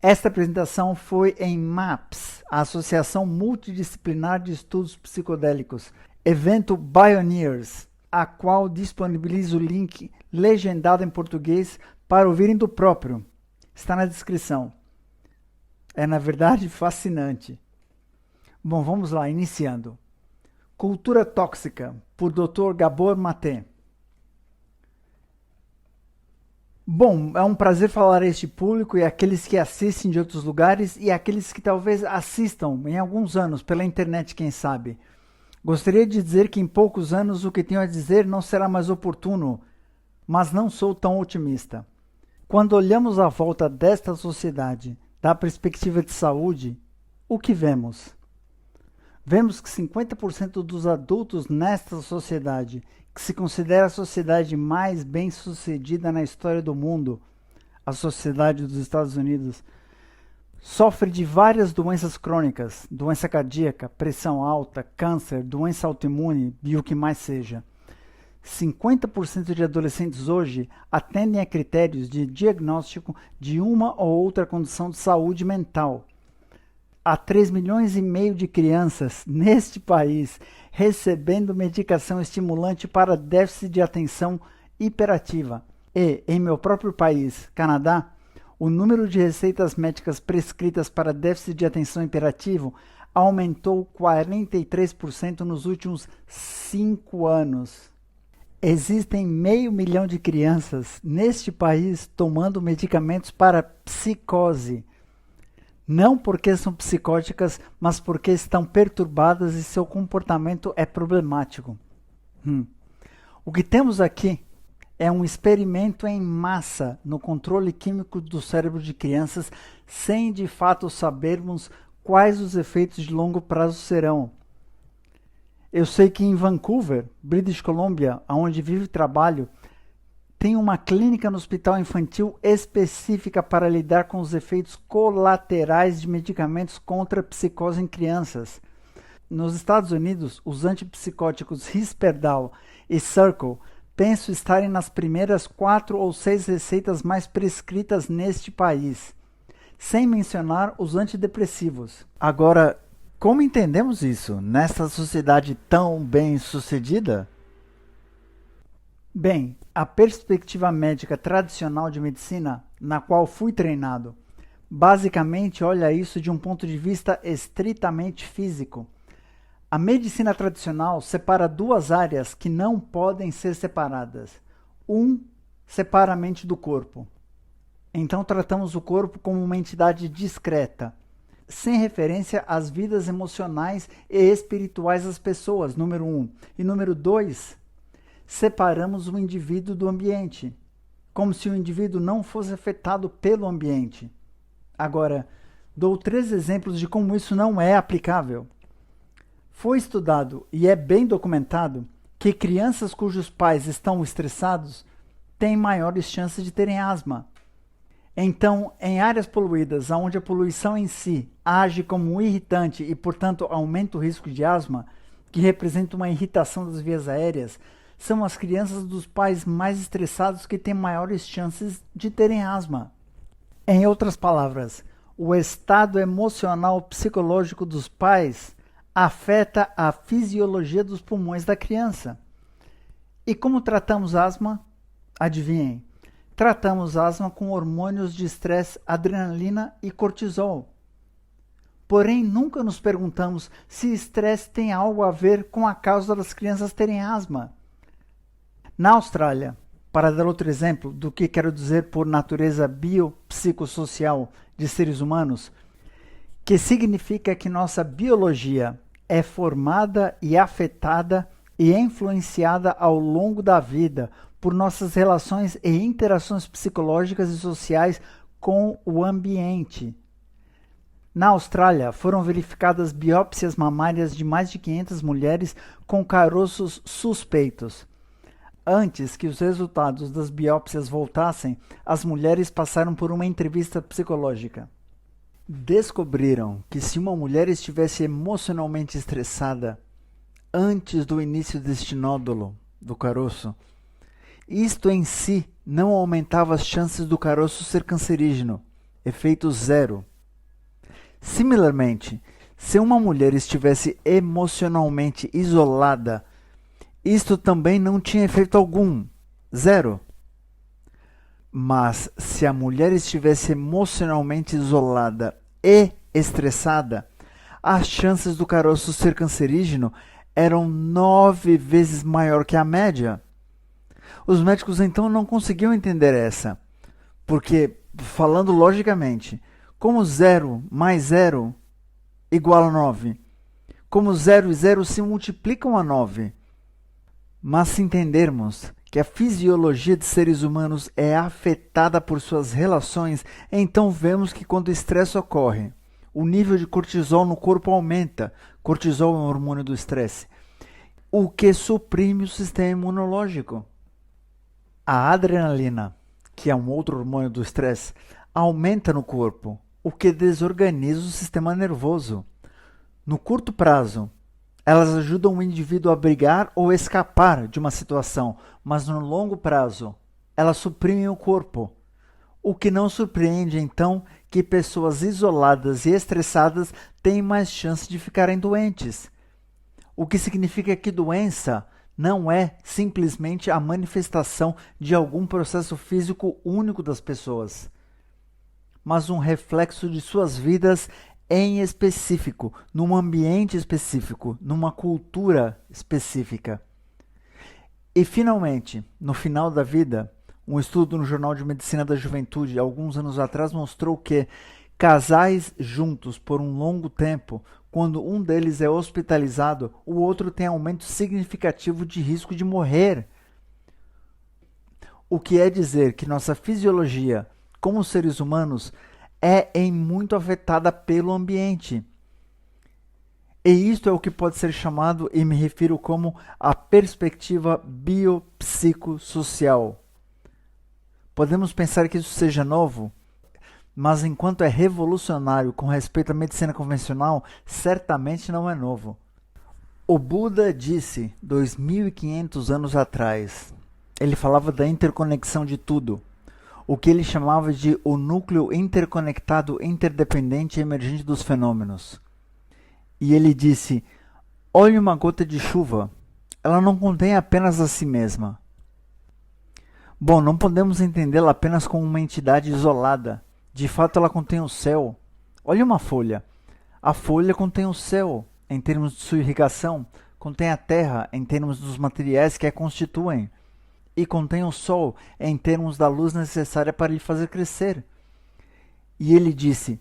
Esta apresentação foi em MAPS, a Associação Multidisciplinar de Estudos Psicodélicos, evento Bioneers, a qual disponibiliza o link legendado em português para ouvirem do próprio. Está na descrição. É, na verdade, fascinante. Bom, vamos lá, iniciando. Cultura Tóxica, por Dr. Gabor Maté. Bom, é um prazer falar a este público e àqueles que assistem de outros lugares e àqueles que talvez assistam em alguns anos, pela internet, quem sabe. Gostaria de dizer que em poucos anos o que tenho a dizer não será mais oportuno, mas não sou tão otimista. Quando olhamos à volta desta sociedade, da perspectiva de saúde, o que vemos? Vemos que 50% dos adultos nesta sociedade, que se considera a sociedade mais bem-sucedida na história do mundo, a sociedade dos Estados Unidos, sofre de várias doenças crônicas, doença cardíaca, pressão alta, câncer, doença autoimune e o que mais seja. 50% de adolescentes hoje atendem a critérios de diagnóstico de uma ou outra condição de saúde mental. Há 3,5 milhões de crianças neste país recebendo medicação estimulante para déficit de atenção hiperativa. E, em meu próprio país, Canadá, o número de receitas médicas prescritas para déficit de atenção hiperativo aumentou 43% nos últimos 5 anos. Existem 500 mil de crianças neste país tomando medicamentos para psicose. Não porque são psicóticas, mas porque estão perturbadas e seu comportamento é problemático. O que temos aqui é um experimento em massa no controle químico do cérebro de crianças, sem de fato sabermos quais os efeitos de longo prazo serão. Eu sei que em Vancouver, British Columbia, onde vivo e trabalho, tem uma clínica no hospital infantil específica para lidar com os efeitos colaterais de medicamentos contra a psicose em crianças. Nos Estados Unidos, os antipsicóticos Risperdal e Circle penso estarem nas primeiras 4 ou 6 receitas mais prescritas neste país, sem mencionar os antidepressivos. Agora, como entendemos isso nessa sociedade tão bem-sucedida? Bem, a perspectiva médica tradicional de medicina, na qual fui treinado, basicamente olha isso de um ponto de vista estritamente físico. A medicina tradicional separa duas áreas que não podem ser separadas. Separa a mente do corpo. Então tratamos o corpo como uma entidade discreta, sem referência às vidas emocionais e espirituais das pessoas, número 1. E número 2, separamos o indivíduo do ambiente, como se o indivíduo não fosse afetado pelo ambiente. Agora, dou 3 exemplos de como isso não é aplicável. Foi estudado e é bem documentado que crianças cujos pais estão estressados têm maiores chances de terem asma. Então, em áreas poluídas, onde a poluição em si age como um irritante e, portanto, aumenta o risco de asma, que representa uma irritação das vias aéreas, são as crianças dos pais mais estressados que têm maiores chances de terem asma. Em outras palavras, o estado emocional psicológico dos pais afeta a fisiologia dos pulmões da criança. E como tratamos asma? Adivinhem, tratamos asma com hormônios de estresse, adrenalina e cortisol. Porém, nunca nos perguntamos se estresse tem algo a ver com a causa das crianças terem asma. Na Austrália, para dar outro exemplo do que quero dizer por natureza biopsicossocial de seres humanos, que significa que nossa biologia é formada e afetada e influenciada ao longo da vida por nossas relações e interações psicológicas e sociais com o ambiente. Na Austrália, foram verificadas biópsias mamárias de mais de 500 mulheres com caroços suspeitos. Antes que os resultados das biópsias voltassem, as mulheres passaram por uma entrevista psicológica. Descobriram que se uma mulher estivesse emocionalmente estressada antes do início deste nódulo, do caroço, isto em si não aumentava as chances do caroço ser cancerígeno. efeito zero. Similarmente, se uma mulher estivesse emocionalmente isolada, isto também não tinha efeito algum, zero. Mas se a mulher estivesse emocionalmente isolada e estressada, as chances do caroço ser cancerígeno eram 9 vezes maior que a média. Os médicos então não conseguiam entender essa, porque, falando logicamente, como 0 mais 0 igual a 9? Como 0 e 0 se multiplicam a 9? Mas se entendermos que a fisiologia de seres humanos é afetada por suas relações, então vemos que quando o estresse ocorre, o nível de cortisol no corpo aumenta. Cortisol é um hormônio do estresse, o que suprime o sistema imunológico. A adrenalina, que é um outro hormônio do estresse, aumenta no corpo, o que desorganiza o sistema nervoso. No curto prazo, elas ajudam o indivíduo a brigar ou escapar de uma situação, mas no longo prazo, elas suprimem o corpo. O que não surpreende, então, que pessoas isoladas e estressadas têm mais chance de ficarem doentes. O que significa que doença não é simplesmente a manifestação de algum processo físico único das pessoas, mas um reflexo de suas vidas em específico, num ambiente específico, numa cultura específica. E, finalmente, no final da vida, um estudo no Jornal de Medicina da Juventude, alguns anos atrás, mostrou que casais juntos por um longo tempo, quando um deles é hospitalizado, o outro tem aumento significativo de risco de morrer. O que é dizer que nossa fisiologia, como seres humanos, é em muito afetada pelo ambiente. E isto é o que pode ser chamado, e me refiro como a perspectiva biopsicossocial. Podemos pensar que isso seja novo, mas enquanto é revolucionário com respeito à medicina convencional, certamente não é novo. O Buda disse 2500 anos atrás, ele falava da interconexão de tudo, o que ele chamava de o núcleo interconectado, interdependente e emergente dos fenômenos. E ele disse, olhe uma gota de chuva, ela não contém apenas a si mesma. Bom, não podemos entendê-la apenas como uma entidade isolada. De fato, ela contém o céu. Olhe uma folha. A folha contém o céu, em termos de sua irrigação, contém a terra, em termos dos materiais que a constituem, e contém o sol, em termos da luz necessária para lhe fazer crescer. E ele disse,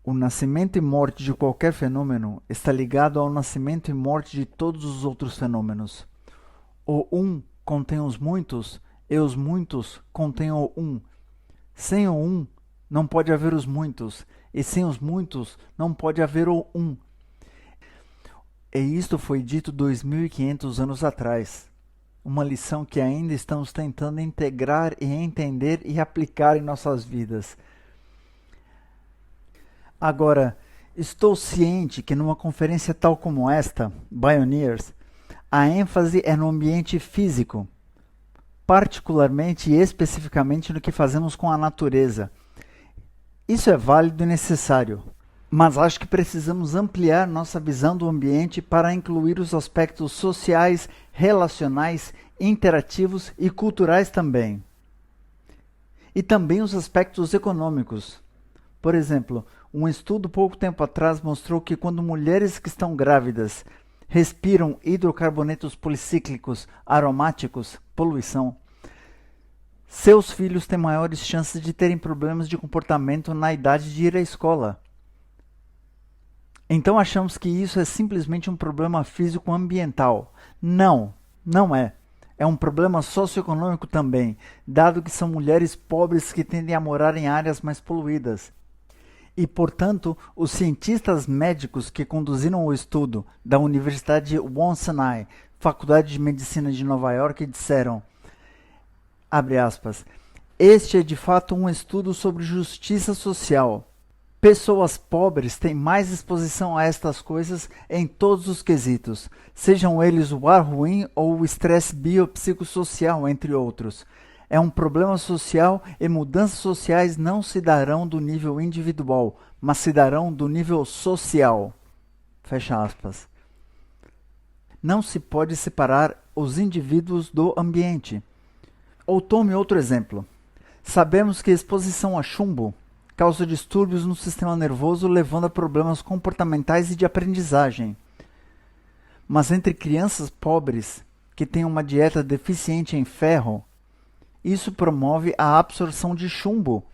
o nascimento e morte de qualquer fenômeno está ligado ao nascimento e morte de todos os outros fenômenos. O um contém os muitos, e os muitos contêm o um. Sem o um, não pode haver os muitos, e sem os muitos, não pode haver o um. E isto foi dito 2500 anos atrás. Uma lição que ainda estamos tentando integrar e entender e aplicar em nossas vidas. Agora, estou ciente que numa conferência tal como esta, Bioneers, a ênfase é no ambiente físico, particularmente e especificamente no que fazemos com a natureza. Isso é válido e necessário, mas acho que precisamos ampliar nossa visão do ambiente para incluir os aspectos sociais, relacionais, interativos e culturais também. E também os aspectos econômicos. Por exemplo, um estudo pouco tempo atrás mostrou que quando mulheres que estão grávidas respiram hidrocarbonetos policíclicos aromáticos, poluição, seus filhos têm maiores chances de terem problemas de comportamento na idade de ir à escola. Então achamos que isso é simplesmente um problema físico-ambiental. Não, não é. É um problema socioeconômico também, dado que são mulheres pobres que tendem a morar em áreas mais poluídas. E, portanto, os cientistas médicos que conduziram o estudo da Universidade Wonsonai, Faculdade de Medicina de Nova York, disseram, abre aspas, este é de fato um estudo sobre justiça social. Pessoas pobres têm mais exposição a estas coisas em todos os quesitos, sejam eles o ar ruim ou o estresse biopsicossocial, entre outros. É um problema social e mudanças sociais não se darão do nível individual, mas se darão do nível social. Fecha aspas. Não se pode separar os indivíduos do ambiente. Ou tome outro exemplo. Sabemos que a exposição a chumbo causa distúrbios no sistema nervoso, levando a problemas comportamentais e de aprendizagem. Mas entre crianças pobres que têm uma dieta deficiente em ferro, isso promove a absorção de chumbo.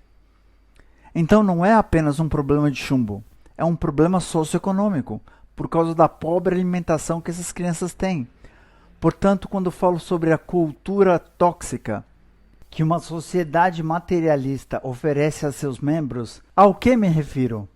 Então não é apenas um problema de chumbo, é um problema socioeconômico, por causa da pobre alimentação que essas crianças têm. Portanto, quando falo sobre a cultura tóxica que uma sociedade materialista oferece a seus membros, ao que me refiro?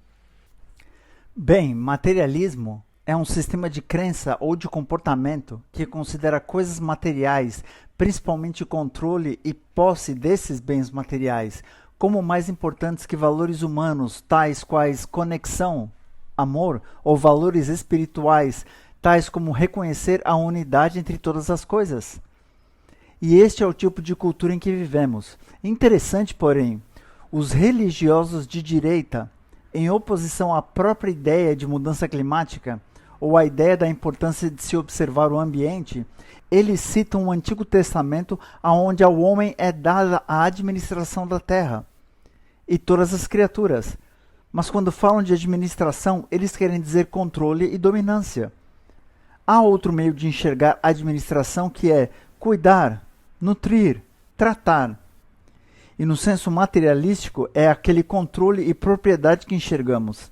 Bem, materialismo é um sistema de crença ou de comportamento que considera coisas materiais, principalmente o controle e posse desses bens materiais, como mais importantes que valores humanos, tais quais conexão, amor, ou valores espirituais, tais como reconhecer a unidade entre todas as coisas. E este é o tipo de cultura em que vivemos. Interessante, porém, os religiosos de direita, em oposição à própria ideia de mudança climática, ou à ideia da importância de se observar o ambiente, eles citam o Antigo Testamento, onde ao homem é dada a administração da terra e todas as criaturas. Mas quando falam de administração, eles querem dizer controle e dominância. Há outro meio de enxergar a administração, que é cuidar, nutrir, tratar. E no senso materialístico é aquele controle e propriedade que enxergamos.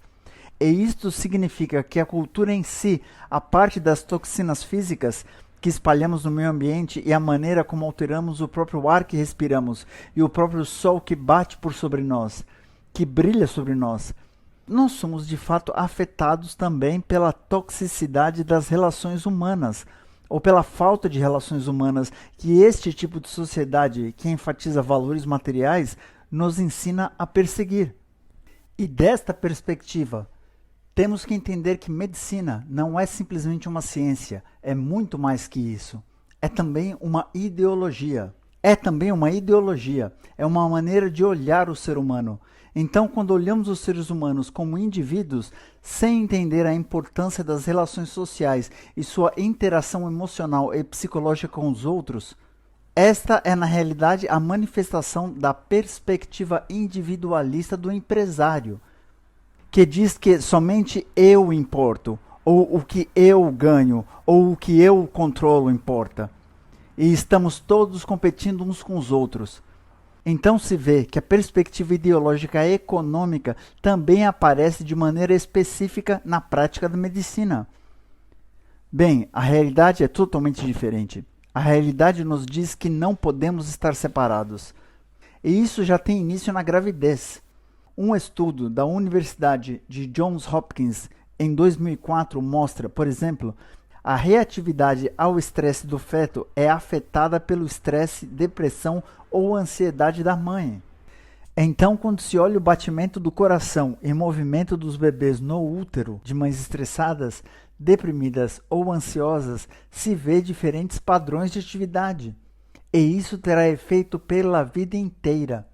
E isto significa que a cultura em si, a parte das toxinas físicas que espalhamos no meio ambiente e a maneira como alteramos o próprio ar que respiramos e o próprio sol que bate por sobre nós, que brilha sobre nós, nós somos de fato afetados também pela toxicidade das relações humanas, ou pela falta de relações humanas que este tipo de sociedade, que enfatiza valores materiais, nos ensina a perseguir. E desta perspectiva, temos que entender que medicina não é simplesmente uma ciência, é muito mais que isso. É também uma ideologia. É uma maneira de olhar o ser humano. Então, quando olhamos os seres humanos como indivíduos, sem entender a importância das relações sociais e sua interação emocional e psicológica com os outros, esta é, na realidade, a manifestação da perspectiva individualista do empresário, que diz que somente eu importo, ou o que eu ganho, ou o que eu controlo importa. E estamos todos competindo uns com os outros. Então se vê que a perspectiva ideológica econômica também aparece de maneira específica na prática da medicina. Bem, a realidade é totalmente diferente. A realidade nos diz que não podemos estar separados. E isso já tem início na gravidez. Um estudo da Universidade de Johns Hopkins em 2004 mostra, por exemplo, a reatividade ao estresse do feto é afetada pelo estresse, depressão ou ansiedade da mãe. Então, quando se olha o batimento do coração e movimento dos bebês no útero de mães estressadas, deprimidas ou ansiosas, se vê diferentes padrões de atividade. E isso terá efeito pela vida inteira.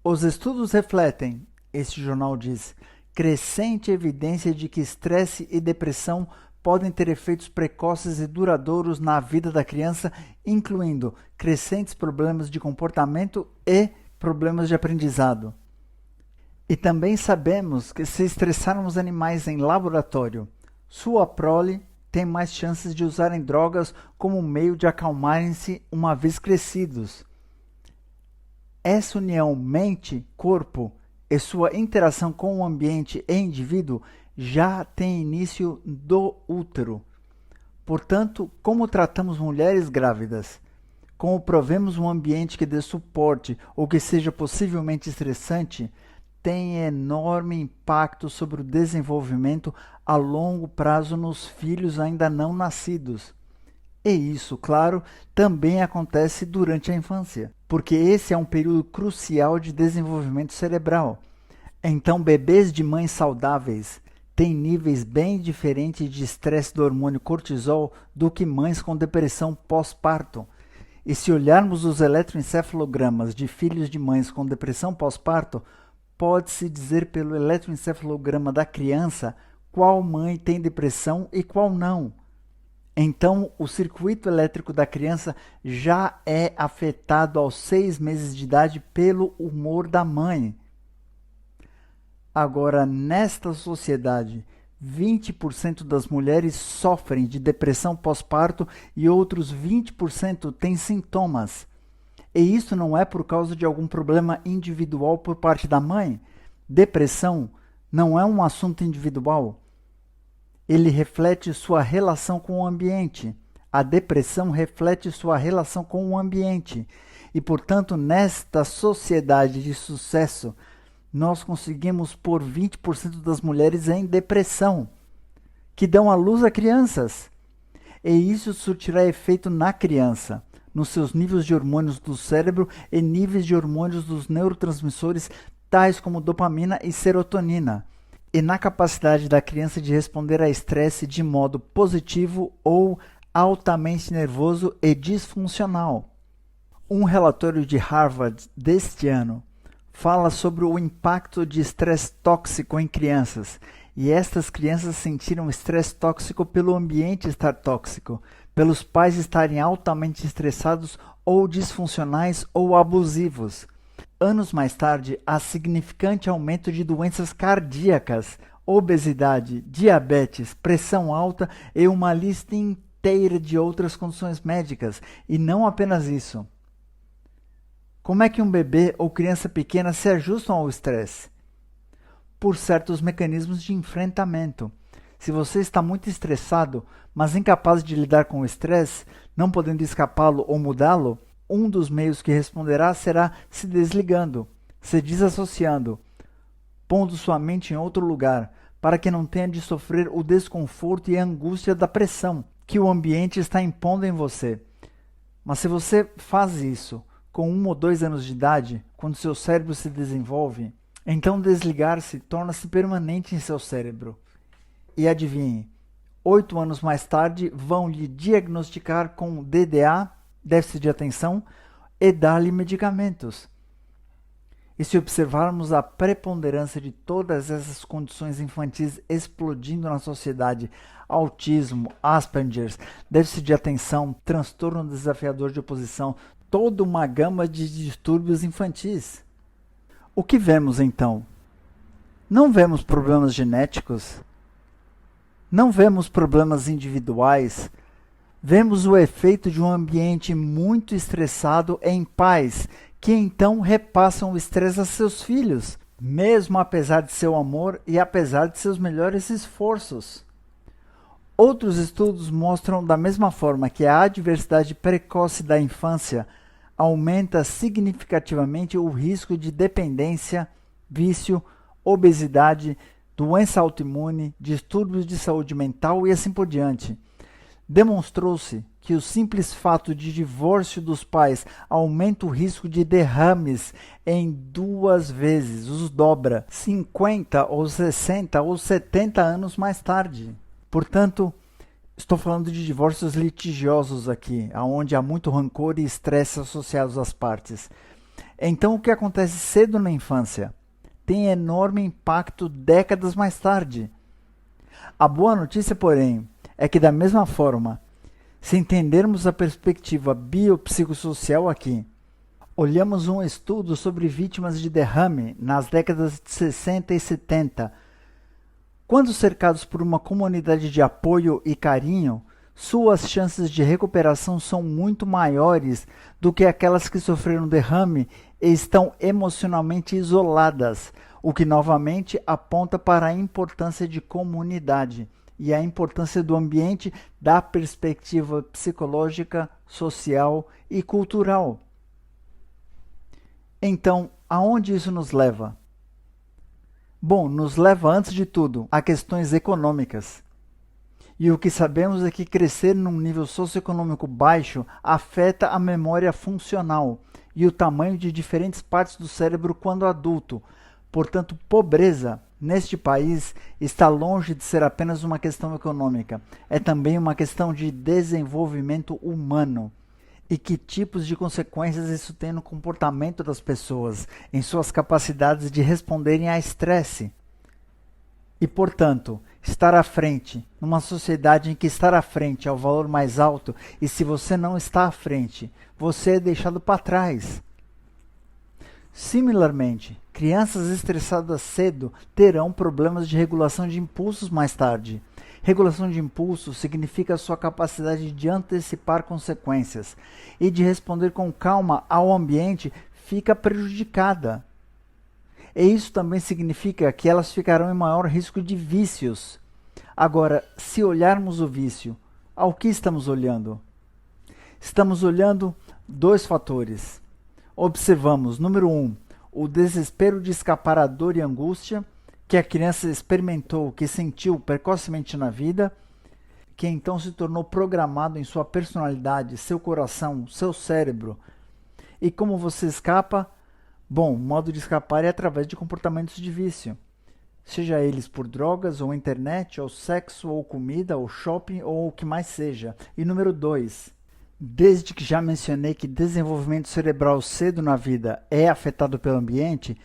Os estudos refletem, este jornal diz, crescente evidência de que estresse e depressão podem ter efeitos precoces e duradouros na vida da criança, incluindo crescentes problemas de comportamento e problemas de aprendizado. E também sabemos que se estressarmos animais em laboratório, sua prole tem mais chances de usarem drogas como meio de acalmarem-se uma vez crescidos. Essa união mente-corpo e sua interação com o ambiente e indivíduo já tem início do útero. Portanto, como tratamos mulheres grávidas? Como provemos um ambiente que dê suporte ou que seja possivelmente estressante, tem enorme impacto sobre o desenvolvimento a longo prazo nos filhos ainda não nascidos. E isso, claro, também acontece durante a infância, porque esse é um período crucial de desenvolvimento cerebral. Então, bebês de mães saudáveis têm níveis bem diferentes de estresse do hormônio cortisol do que mães com depressão pós-parto. E se olharmos os eletroencefalogramas de filhos de mães com depressão pós-parto, pode-se dizer pelo eletroencefalograma da criança qual mãe tem depressão e qual não. Então, o circuito elétrico da criança já é afetado aos 6 meses de idade pelo humor da mãe. Agora, nesta sociedade, 20% das mulheres sofrem de depressão pós-parto e outros 20% têm sintomas. E isso não é por causa de algum problema individual por parte da mãe? Depressão não é um assunto individual. Ele reflete sua relação com o ambiente. A depressão reflete sua relação com o ambiente. E, portanto, nesta sociedade de sucesso, nós conseguimos pôr 20% das mulheres em depressão, que dão à luz a crianças. E isso surtirá efeito na criança, nos seus níveis de hormônios do cérebro e níveis de hormônios dos neurotransmissores, tais como dopamina e serotonina, e na capacidade da criança de responder a estresse de modo positivo ou altamente nervoso e disfuncional. Um relatório de Harvard deste ano fala sobre o impacto de estresse tóxico em crianças, e estas crianças sentiram estresse tóxico pelo ambiente estar tóxico, pelos pais estarem altamente estressados ou disfuncionais ou abusivos. Anos mais tarde, há significante aumento de doenças cardíacas, obesidade, diabetes, pressão alta e uma lista inteira de outras condições médicas, e não apenas isso. Como é que um bebê ou criança pequena se ajustam ao estresse? Por certos mecanismos de enfrentamento. Se você está muito estressado, mas incapaz de lidar com o estresse, não podendo escapá-lo ou mudá-lo, um dos meios que responderá será se desligando, se desassociando, pondo sua mente em outro lugar, para que não tenha de sofrer o desconforto e a angústia da pressão que o ambiente está impondo em você. Mas se você faz isso com 1 ou 2 anos de idade, quando seu cérebro se desenvolve, então desligar-se torna-se permanente em seu cérebro. E adivinhe, 8 anos mais tarde vão lhe diagnosticar com DDA, déficit de atenção, e dar-lhe medicamentos. E se observarmos a preponderância de todas essas condições infantis explodindo na sociedade, autismo, Asperger, déficit de atenção, transtorno desafiador de oposição, toda uma gama de distúrbios infantis. O que vemos então? Não vemos problemas genéticos? Não vemos problemas individuais? Vemos o efeito de um ambiente muito estressado em pais, que então repassam o estresse a seus filhos, mesmo apesar de seu amor e apesar de seus melhores esforços. Outros estudos mostram da mesma forma que a adversidade precoce da infância aumenta significativamente o risco de dependência, vício, obesidade, doença autoimune, distúrbios de saúde mental e assim por diante. Demonstrou-se que o simples fato de divórcio dos pais aumenta o risco de derrames em 2 vezes, os dobra, 50 ou 60 ou 70 anos mais tarde. Portanto, estou falando de divórcios litigiosos aqui, onde há muito rancor e estresse associados às partes. Então, o que acontece cedo na infância tem enorme impacto décadas mais tarde. A boa notícia, porém, é que da mesma forma, se entendermos a perspectiva biopsicossocial aqui, olhamos um estudo sobre vítimas de derrame nas décadas de 60 e 70. Quando cercados por uma comunidade de apoio e carinho, suas chances de recuperação são muito maiores do que aquelas que sofreram derrame e estão emocionalmente isoladas, o que novamente aponta para a importância de comunidade e a importância do ambiente da perspectiva psicológica, social e cultural. Então, aonde isso nos leva? Bom, nos leva antes de tudo a questões econômicas. E o que sabemos é que crescer num nível socioeconômico baixo afeta a memória funcional e o tamanho de diferentes partes do cérebro quando adulto. Portanto, pobreza neste país está longe de ser apenas uma questão econômica. É também uma questão de desenvolvimento humano. e que tipos de consequências isso tem no comportamento das pessoas, em suas capacidades de responderem a estresse. E, portanto, estar à frente, numa sociedade em que estar à frente é o valor mais alto, e se você não está à frente, você é deixado para trás. Similarmente, crianças estressadas cedo terão problemas de regulação de impulsos mais tarde. Regulação de impulsos significa a sua capacidade de antecipar consequências e de responder com calma ao ambiente fica prejudicada. E isso também significa que elas ficarão em maior risco de vícios. Agora, se olharmos o vício, ao que estamos olhando? Estamos olhando dois fatores. Observamos, número 1, o desespero de escapar à dor e angústia que a criança experimentou, que sentiu precocemente na vida, que então se tornou programado em sua personalidade, seu coração, seu cérebro. E como você escapa? Bom, o modo de escapar é através de comportamentos de vício. Seja eles por drogas, ou internet, ou sexo, ou comida, ou shopping, ou o que mais seja. E número 2, desde que já mencionei que desenvolvimento cerebral cedo na vida é afetado pelo ambiente,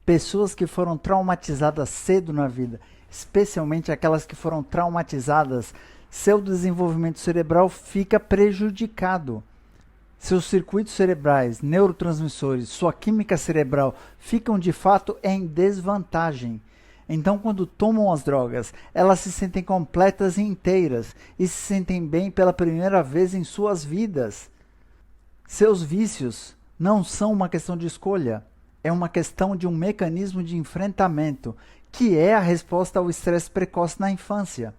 pessoas que foram traumatizadas cedo na vida, especialmente aquelas que foram traumatizadas, seu desenvolvimento cerebral fica prejudicado. Seus circuitos cerebrais, neurotransmissores, sua química cerebral ficam de fato em desvantagem. Então, quando tomam as drogas, elas se sentem completas e inteiras e se sentem bem pela primeira vez em suas vidas. Seus vícios não são uma questão de escolha, é uma questão de um mecanismo de enfrentamento, que é a resposta ao estresse precoce na infância.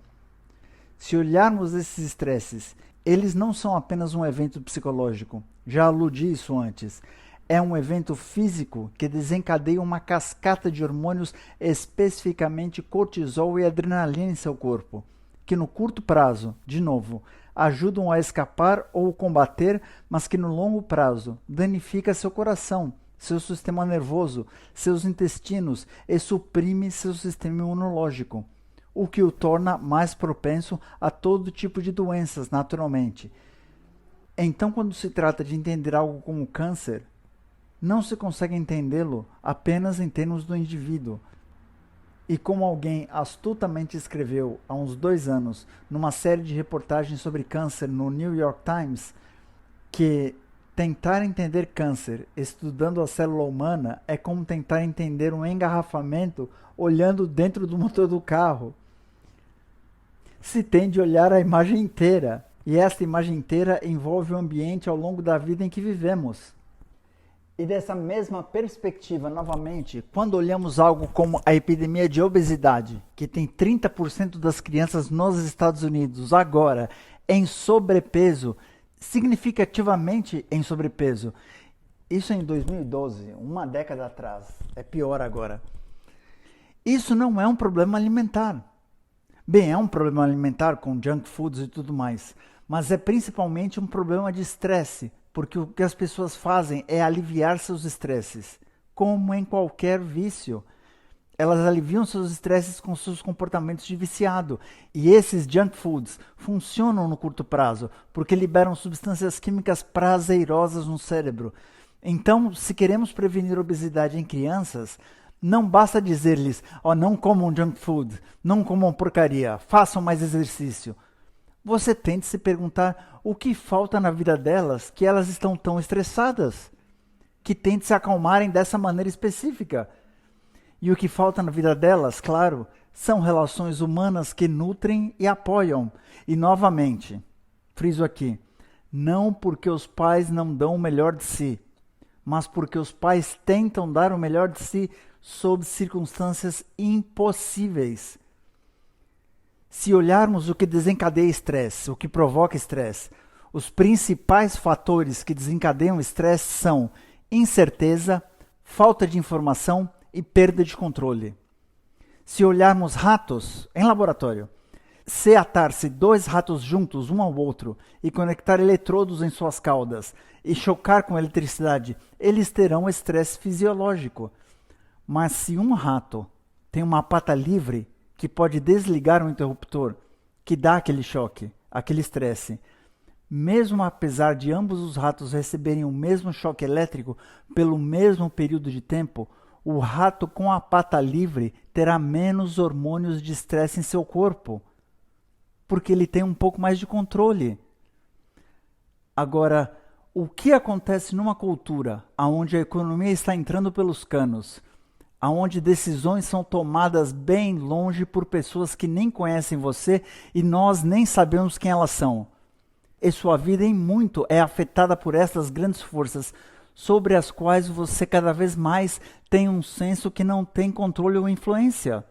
Se olharmos esses estresses, eles não são apenas um evento psicológico, já aludi isso antes. É um evento físico que desencadeia uma cascata de hormônios, especificamente cortisol e adrenalina em seu corpo, que no curto prazo, de novo, ajudam a escapar ou combater, mas que no longo prazo danifica seu coração, seu sistema nervoso, seus intestinos e suprime seu sistema imunológico, o que o torna mais propenso a todo tipo de doenças, naturalmente. Então, quando se trata de entender algo como câncer, não se consegue entendê-lo apenas em termos do indivíduo. E como alguém astutamente escreveu há uns 2 anos, numa série de reportagens sobre câncer no New York Times, que tentar entender câncer estudando a célula humana é como tentar entender um engarrafamento olhando dentro do motor do carro. Se tem de olhar a imagem inteira, e esta imagem inteira envolve o ambiente ao longo da vida em que vivemos. E dessa mesma perspectiva, novamente, quando olhamos algo como a epidemia de obesidade, que tem 30% das crianças nos Estados Unidos agora em sobrepeso, significativamente em sobrepeso, isso em 2012, uma década atrás, é pior agora. Isso não é um problema alimentar. Bem, é um problema alimentar com junk foods e tudo mais, mas é principalmente um problema de estresse, porque o que as pessoas fazem é aliviar seus estresses, como em qualquer vício. Elas aliviam seus estresses com seus comportamentos de viciado. E esses junk foods funcionam no curto prazo, porque liberam substâncias químicas prazerosas no cérebro. Então, se queremos prevenir obesidade em crianças, não basta dizer-lhes, não comam junk food, não comam porcaria, façam mais exercício. Você tem de se perguntar o que falta na vida delas que elas estão tão estressadas, que tem de se acalmarem dessa maneira específica. E o que falta na vida delas, claro, são relações humanas que nutrem e apoiam. E novamente, friso aqui, não porque os pais não dão o melhor de si, mas porque os pais tentam dar o melhor de si sob circunstâncias impossíveis. Se olharmos o que desencadeia estresse, o que provoca estresse, os principais fatores que desencadeiam estresse são incerteza, falta de informação e perda de controle. Se olharmos ratos em laboratório, se atar-se 2 ratos juntos um ao outro e conectar eletrodos em suas caudas e chocar com eletricidade, eles terão estresse fisiológico. Mas se um rato tem uma pata livre que pode desligar um interruptor, que dá aquele choque, aquele estresse, Mesmo apesar de ambos os ratos receberem o mesmo choque elétrico pelo mesmo período de tempo, o rato com a pata livre terá menos hormônios de estresse em seu corpo, porque ele tem um pouco mais de controle. Agora, o que acontece numa cultura onde a economia está entrando pelos canos, onde decisões são tomadas bem longe por pessoas que nem conhecem você e nós nem sabemos quem elas são? E sua vida em muito é afetada por essas grandes forças, sobre as quais você cada vez mais tem um senso que não tem controle ou influência.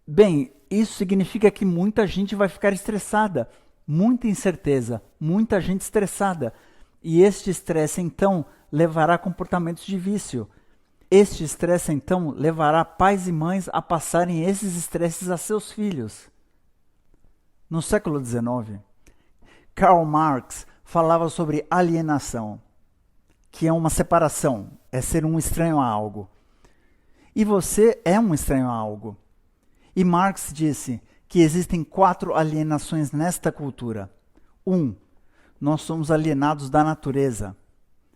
Bem, isso significa que muita gente vai ficar estressada, muita incerteza, muita gente estressada. E este estresse, então, levará a comportamentos de vício. Este estresse, então, levará pais e mães a passarem esses estresses a seus filhos. No século XIX, Karl Marx falava sobre alienação, que é uma separação, é ser um estranho a algo. E você é um estranho a algo. E Marx disse que existem 4 alienações nesta cultura. 1. Nós somos alienados da natureza.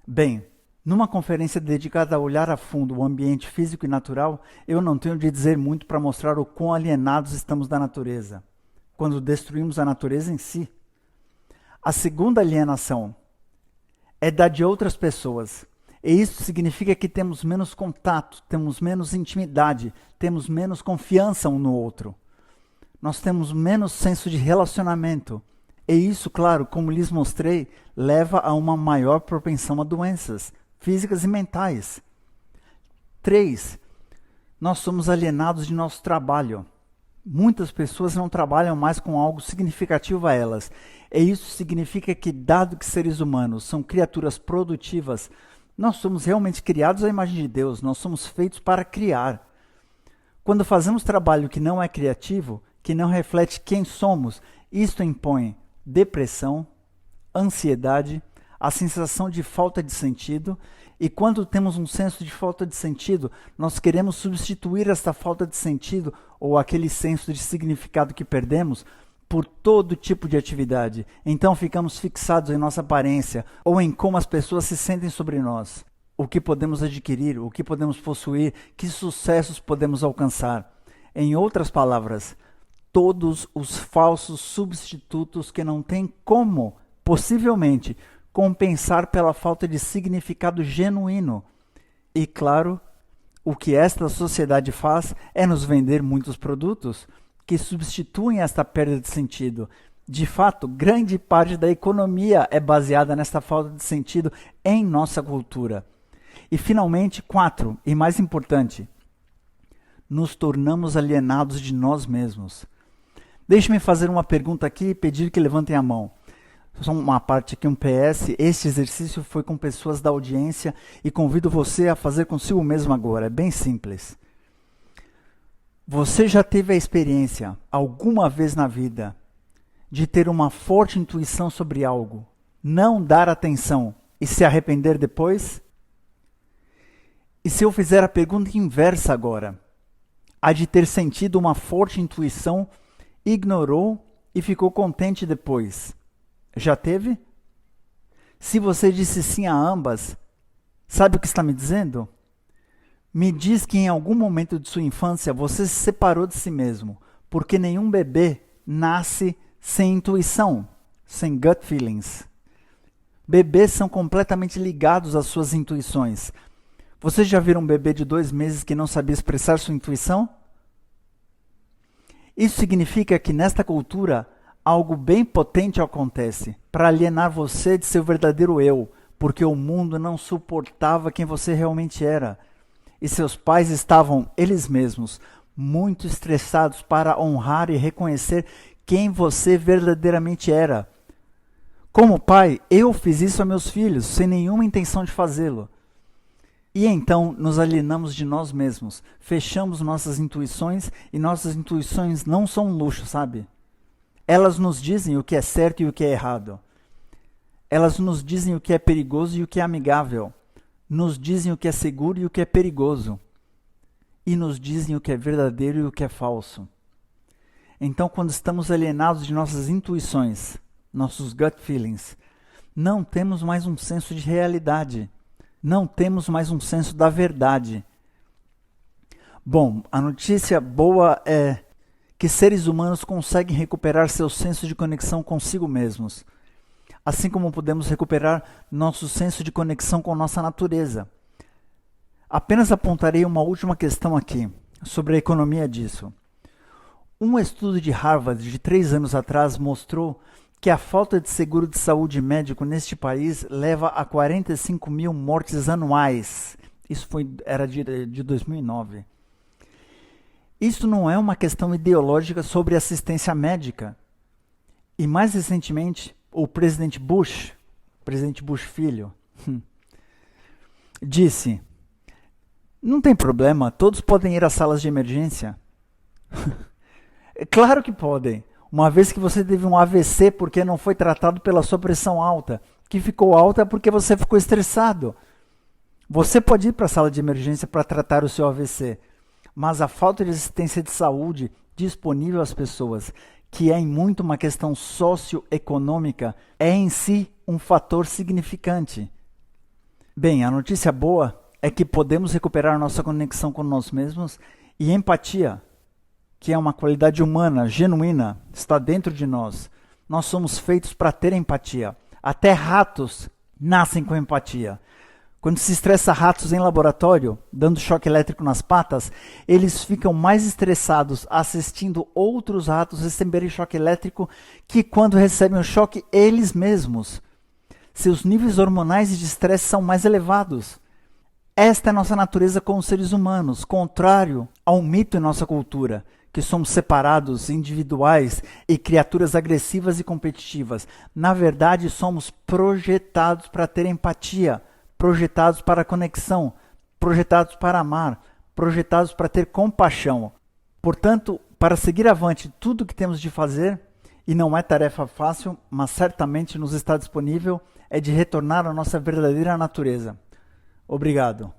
Bem, numa conferência dedicada a olhar a fundo o ambiente físico e natural, eu não tenho de dizer muito para mostrar o quão alienados estamos da natureza, quando destruímos a natureza em si. A segunda alienação é da de outras pessoas. E isso significa que temos menos contato, temos menos intimidade, temos menos confiança um no outro. Nós temos menos senso de relacionamento. E isso, claro, como lhes mostrei, leva a uma maior propensão a doenças físicas e mentais. 3. Nós somos alienados de nosso trabalho. Muitas pessoas não trabalham mais com algo significativo a elas. E isso significa que, dado que seres humanos são criaturas produtivas, nós somos realmente criados à imagem de Deus, nós somos feitos para criar. Quando fazemos trabalho que não é criativo, que não reflete quem somos, isto impõe depressão, ansiedade, a sensação de falta de sentido, e quando temos um senso de falta de sentido, nós queremos substituir esta falta de sentido ou aquele senso de significado que perdemos por todo tipo de atividade. Então ficamos fixados em nossa aparência ou em como as pessoas se sentem sobre nós, o que podemos adquirir, o que podemos possuir, que sucessos podemos alcançar. Em outras palavras, todos os falsos substitutos que não têm como, possivelmente, compensar pela falta de significado genuíno. E, claro, o que esta sociedade faz é nos vender muitos produtos que substituem esta perda de sentido. De fato, grande parte da economia é baseada nesta falta de sentido em nossa cultura. E, finalmente, 4, e mais importante, nos tornamos alienados de nós mesmos. Deixe-me fazer uma pergunta aqui e pedir que levantem a mão. Só uma parte aqui, um PS. Este exercício foi com pessoas da audiência e convido você a fazer consigo mesmo agora. É bem simples. Você já teve a experiência, alguma vez na vida, de ter uma forte intuição sobre algo, não dar atenção e se arrepender depois? E se eu fizer a pergunta inversa agora? A de ter sentido uma forte intuição, ignorou e ficou contente depois? Já teve? Se você disse sim a ambas, sabe o que está me dizendo? Me diz que em algum momento de sua infância você se separou de si mesmo, porque nenhum bebê nasce sem intuição, sem gut feelings. Bebês são completamente ligados às suas intuições. Vocês já viram um bebê de 2 meses que não sabia expressar sua intuição? Isso significa que nesta cultura algo bem potente acontece para alienar você de seu verdadeiro eu, porque o mundo não suportava quem você realmente era. E seus pais estavam, eles mesmos, muito estressados para honrar e reconhecer quem você verdadeiramente era. Como pai, eu fiz isso a meus filhos, sem nenhuma intenção de fazê-lo. E então nos alienamos de nós mesmos, fechamos nossas intuições, e nossas intuições não são um luxo, sabe? Elas nos dizem o que é certo e o que é errado. Elas nos dizem o que é perigoso e o que é amigável. Nos dizem o que é seguro e o que é perigoso. E nos dizem o que é verdadeiro e o que é falso. Então, quando estamos alienados de nossas intuições, nossos gut feelings. Não temos mais um senso de realidade. Não temos mais um senso da verdade. Bom, a notícia boa é que seres humanos conseguem recuperar seu senso de conexão consigo mesmos, assim como podemos recuperar nosso senso de conexão com nossa natureza. Apenas apontarei uma última questão aqui, sobre a economia disso. Um estudo de Harvard de 3 anos atrás mostrou que a falta de seguro de saúde médico neste país leva a 45 mil mortes anuais. Isso era de 2009. Isso não é uma questão ideológica sobre assistência médica. E mais recentemente, o presidente Bush filho, disse: não tem problema, todos podem ir às salas de emergência. Claro que podem. Uma vez que você teve um AVC porque não foi tratado pela sua pressão alta, que ficou alta porque você ficou estressado. Você pode ir para a sala de emergência para tratar o seu AVC, mas a falta de assistência de saúde disponível às pessoas, que é em muito uma questão socioeconômica, é em si um fator significante. Bem, a notícia boa é que podemos recuperar nossa conexão com nós mesmos e empatia, que é uma qualidade humana, genuína, está dentro de nós. Nós somos feitos para ter empatia. Até ratos nascem com empatia. Quando se estressa ratos em laboratório, dando choque elétrico nas patas, eles ficam mais estressados assistindo outros ratos receberem choque elétrico que quando recebem o choque eles mesmos. Seus níveis hormonais de estresse são mais elevados. Esta é a nossa natureza como seres humanos, contrário ao mito em nossa cultura, que somos separados, individuais e criaturas agressivas e competitivas. Na verdade, somos projetados para ter empatia, projetados para conexão, projetados para amar, projetados para ter compaixão. Portanto, para seguir avante tudo o que temos de fazer, e não é tarefa fácil, mas certamente nos está disponível, é de retornar à nossa verdadeira natureza. Obrigado.